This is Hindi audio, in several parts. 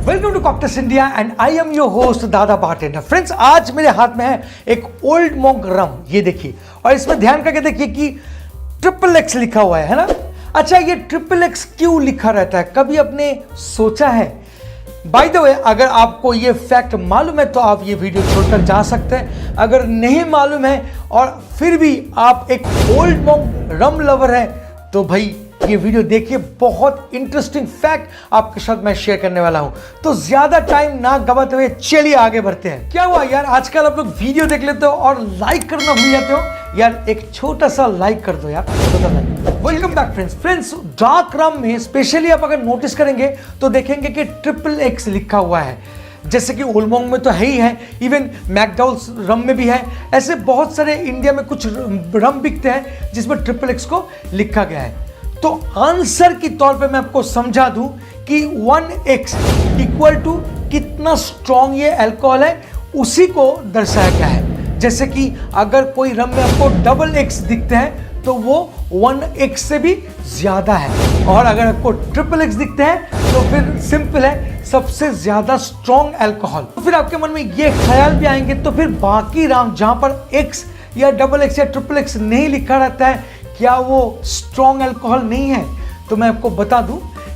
Welcome to cocktails India and I am your host Dada bartender. Friends, आज मेरे हाथ में है एक ओल्ड मॉन्क रम, ये देखिए, और इसमें ध्यान करके देखिए कि XXX लिखा हुआ है ना। अच्छा, ये XXX क्यों लिखा रहता है, कभी आपने सोचा है? बाय द वे, अगर आपको ये फैक्ट मालूम है तो आप ये वीडियो छोड़कर जा सकते हैं। अगर नहीं मालूम है और फिर भी आप एक ओल्ड मॉन्क रम लवर है तो भाई ये वीडियो देखिए, बहुत इंटरेस्टिंग फैक्ट आपके साथ मैं शेयर करने वाला हूं। तो ज्यादा टाइम ना गवाते हुए चलिए आगे बढ़ते हैं। क्या हुआ यार, आजकल आप लोग वीडियो देख लेते हो और लाइक करना भूल जाते हो यार, एक छोटा सा लाइक कर दो यार। Welcome back friends. डार्क रम में स्पेशली आप अगर नोटिस करेंगे तो देखेंगे कि XXX लिखा हुआ है, जैसे कि ओल्ड मॉन्क में तो है ही है, इवन मैकडॉवेल्स रम में भी है। ऐसे बहुत सारे इंडिया में कुछ रम बिकते हैं जिसमें XXX को लिखा गया है। तो आंसर के तौर पे मैं आपको समझा दूं कि 1x इक्वल टू कितना स्ट्रॉन्ग ये अल्कोहल है, उसी को दर्शाया गया है। जैसे कि अगर कोई रम में आपको XX दिखते हैं तो वो 1x से भी ज्यादा है, और अगर आपको XXX दिखते हैं तो फिर सिंपल है, सबसे ज्यादा स्ट्रॉन्ग अल्कोहल। तो फिर आपके मन में ये ख्याल भी आएंगे, तो फिर बाकी रम जहां पर x या XX या XXX नहीं लिखा रहता है, क्या वो स्ट्रॉन्ग अल्कोहल नहीं है? तो मैं आपको बता दूं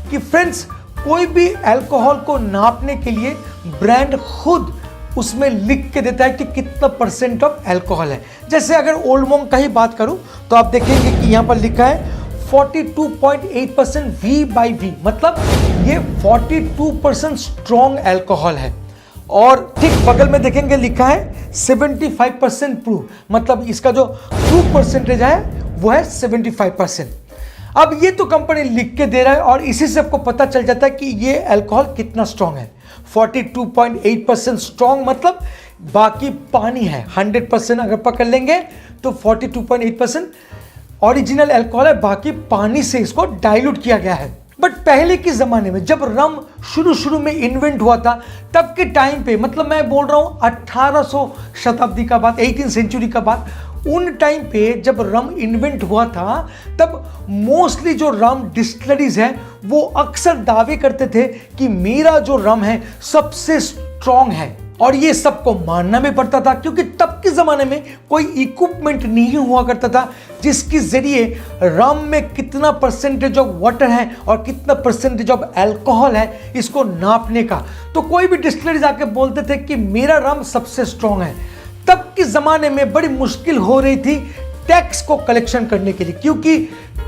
कि फ्रेंड्स, कोई भी अल्कोहल को नापने के लिए ब्रांड खुद उसमें लिख के देता है कि कितना % ऑफ अल्कोहल है। जैसे अगर ओल्ड मॉन्क का ही बात करूं तो आप देखेंगे कि यहां पर लिखा है 42.8% V/V, मतलब ये 42% स्ट्रॉन्ग अल्कोहल है। और ठीक बगल में देखेंगे लिखा है 75% प्रूफ, मतलब इसका जो प्रूफ परसेंटेज है वो है 75%। अब ये तो कंपनी लिख के दे रहा है और इसी से आपको पता चल जाता है कि ये अल्कोहल कितना स्ट्रॉन्ग है। 42.8% स्ट्रॉन्ग, मतलब बाकी पानी है। 100% अगर पकड़ लेंगे तो 42.8% ओरिजिनल अल्कोहल है, बाकी पानी से इसको डाइल्यूट किया गया है। बट पहले के ज़माने में जब रम शुरू में इन्वेंट हुआ था, तब के टाइम पे, मतलब मैं बोल रहा हूँ 1800 शताब्दी का बात, 18th सेंचुरी का बात, उन टाइम पे जब रम इन्वेंट हुआ था तब मोस्टली जो रम डिस्टिलरीज हैं वो अक्सर दावे करते थे कि मेरा जो रम है सबसे स्ट्रॉन्ग है। और ये सबको मानना भी पड़ता था, क्योंकि तब के ज़माने में कोई इक्विपमेंट नहीं हुआ करता था जिसके ज़रिए रम में कितना % ऑफ वाटर है और कितना % ऑफ अल्कोहल है इसको नापने का। तो कोई भी डिस्टिलरीज आके बोलते थे कि मेरा रम सबसे स्ट्रॉन्ग है। तब के ज़माने में बड़ी मुश्किल हो रही थी टैक्स को कलेक्शन करने के लिए, क्योंकि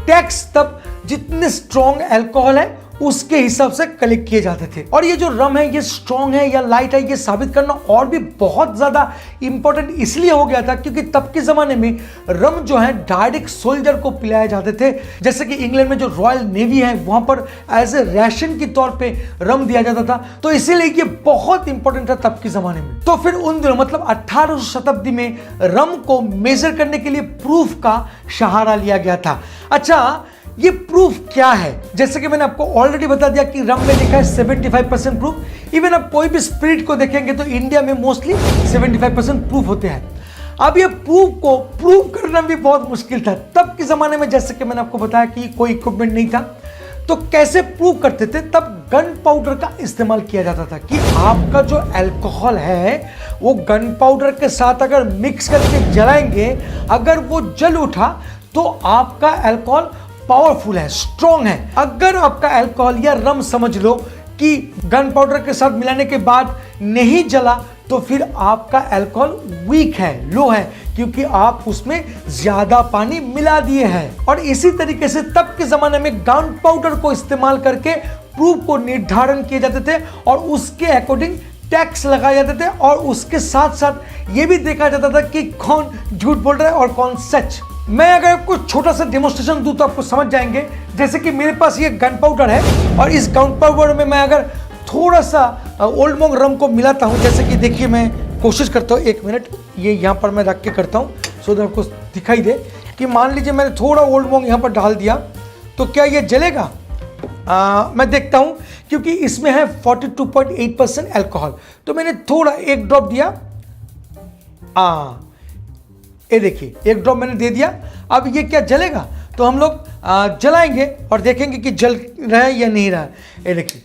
टैक्स तब जितने स्ट्रॉन्ग अल्कोहल है उसके हिसाब से कलेक्ट किए जाते थे। और ये जो रम है ये स्ट्रॉन्ग है या लाइट है, ये साबित करना और भी बहुत ज़्यादा इंपॉर्टेंट इसलिए हो गया था क्योंकि तब के ज़माने में रम जो है डायरेक्ट सोल्जर को पिलाए जाते थे। जैसे कि इंग्लैंड में जो रॉयल नेवी है वहाँ पर एज ए राशन के तौर पर रम दिया जाता था, तो इसीलिए ये बहुत इंपॉर्टेंट था तब के ज़माने में। तो फिर उन दिनों, मतलब 18वीं शताब्दी में रम को मेजर करने के लिए प्रूफ का सहारा लिया गया था। अच्छा, ये प्रूफ क्या है? जैसे कि मैंने आपको ऑलरेडी बता दिया कि रम में लिखा है 75% प्रूफ। इवन आप कोई भी स्पिरिट को देखेंगे तो इंडिया में मोस्टली 75% प्रूफ होते हैं। अब ये प्रूफ को प्रूव करना भी बहुत मुश्किल था तब के ज़माने में। जैसे कि मैंने आपको बताया कि कोई इक्विपमेंट नहीं था, तो कैसे प्रूव करते थे? तब गन पाउडर का इस्तेमाल किया जाता था कि आपका जो अल्कोहल है वो गन पाउडर के साथ अगर मिक्स करके जलाएंगे, अगर वो जल उठा तो आपका अल्कोहल पावरफुल है, स्ट्रॉन्ग है। अगर आपका अल्कोहल या रम समझ लो कि गन पाउडर के साथ मिलाने के बाद नहीं जला, तो फिर आपका अल्कोहल वीक है, लो है, क्योंकि आप उसमें ज्यादा पानी मिला दिए हैं। और इसी तरीके से तब के जमाने में गन पाउडर को इस्तेमाल करके प्रूफ को निर्धारण किए जाते थे और उसके अकॉर्डिंग टैक्स लगाए जाते थे, और उसके साथ साथ ये भी देखा जाता था कि कौन झूठ बोल रहा है और कौन सच। मैं अगर आपको छोटा सा डेमोन्स्ट्रेशन दूं तो आपको समझ जाएंगे। जैसे कि मेरे पास ये गन पाउडर है और इस गन पाउडर में मैं अगर थोड़ा सा ओल्ड मॉन्क रम को मिलाता हूं, जैसे कि देखिए मैं कोशिश करता हूं, 1 मिनट ये यहाँ पर मैं रख के करता हूं सो दैट आपको दिखाई दे कि मान लीजिए मैंने थोड़ा ओल्ड मॉन्क यहाँ पर डाल दिया तो क्या ये जलेगा? मैं देखता हूँ, क्योंकि इसमें है 42.8% अल्कोहल, तो मैंने थोड़ा 1 ड्रॉप दिया। ये देखिए 1 ड्रॉप मैंने दे दिया। अब ये क्या जलेगा? तो हम लोग जलाएंगे और देखेंगे कि जल रहा है या नहीं रहा है। ये देखिए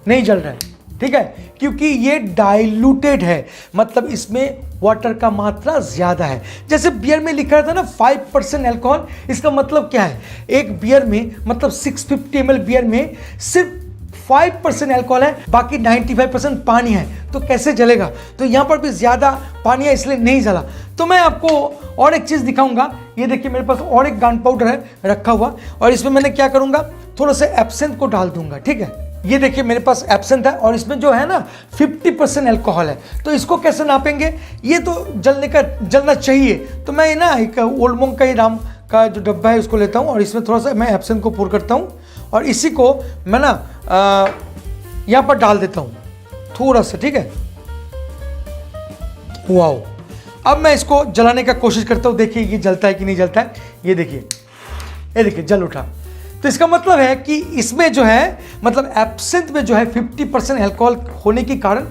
नहीं जल रहा है, ठीक है, क्योंकि ये डाइल्यूटेड है, मतलब इसमें वाटर का मात्रा ज्यादा है। जैसे बियर में लिखा था ना 5% अल्कोहल, इसका मतलब क्या है, एक बियर में मतलब 650 ml बियर में सिर्फ 5% अल्कोहल है, बाकी 95% पानी है, तो कैसे जलेगा। तो यहां पर भी ज्यादा पानी है इसलिए नहीं जला। तो मैं आपको और एक चीज दिखाऊंगा, ये देखिए मेरे पास और एक गन पाउडर है रखा हुआ, और इसमें मैंने क्या करूंगा, थोड़ा सा एब्सेंथ को डाल दूंगा, ठीक है। ये देखिए मेरे पास एब्सेंथ है और इसमें जो है ना 50% अल्कोहल है। तो इसको कैसे नापेंगे, ये तो जलना चाहिए। तो मैं ना एक ओल्ड मोंक का ही राम का जो डब्बा है उसको लेता हूँ और इसमें थोड़ा सा मैं एब्सेंथ को पोर करता हूँ और इसी को मैं ना यहाँ पर डाल देता हूँ थोड़ा सा, ठीक है। वाओ, अब मैं इसको जलाने का कोशिश करता हूँ, देखिए ये जलता है कि नहीं जलता है। ये देखिए जल उठा। तो इसका मतलब है कि इसमें जो है मतलब एब्सेंथ में जो है 50% अल्कोहल होने के कारण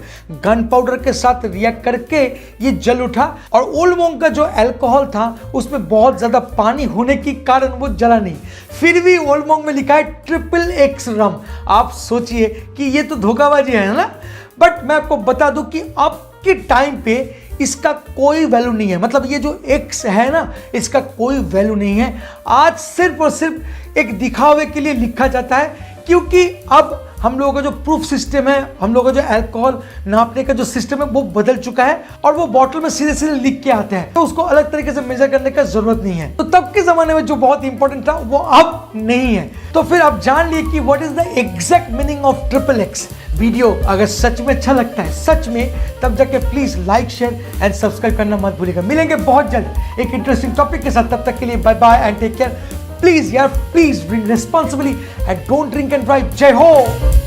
गन पाउडर के साथ रिएक्ट करके ये जल उठा, और ओल्ड मोंक का जो अल्कोहल था उसमें बहुत ज्यादा पानी होने के कारण वो जला नहीं। फिर भी ओल्ड मोंक में लिखा है XXX रम। आप सोचिए कि ये तो धोखाबाजी है ना। बट मैं आपको बता दूं कि आपके टाइम पे इसका कोई वैल्यू नहीं है, मतलब ये जो X है ना इसका कोई वैल्यू नहीं है। आज सिर्फ और सिर्फ एक दिखावे के लिए लिखा जाता है, क्योंकि अब हम लोगों का जो प्रूफ सिस्टम है, हम लोगों का जो अल्कोहल नापने का जो सिस्टम है वो बदल चुका है और वो बॉटल में सीधे सीधे लिख के आते हैं, तो उसको अलग तरीके से मेजर करने का जरूरत नहीं है। तो तब के जमाने में जो बहुत इंपॉर्टेंट था वो अब नहीं है। तो फिर आप जान लिए कि what is the exact meaning of XXX। Video अगर सच में अच्छा लगता है, सच में, तब जाके please like, share and subscribe करना मत भूलिएगा। मिलेंगे बहुत जल्द एक इंटरेस्टिंग टॉपिक के साथ, तब तक के लिए bye bye and take care. Please यार, please drink responsibly and don't drink and drive. जय हो।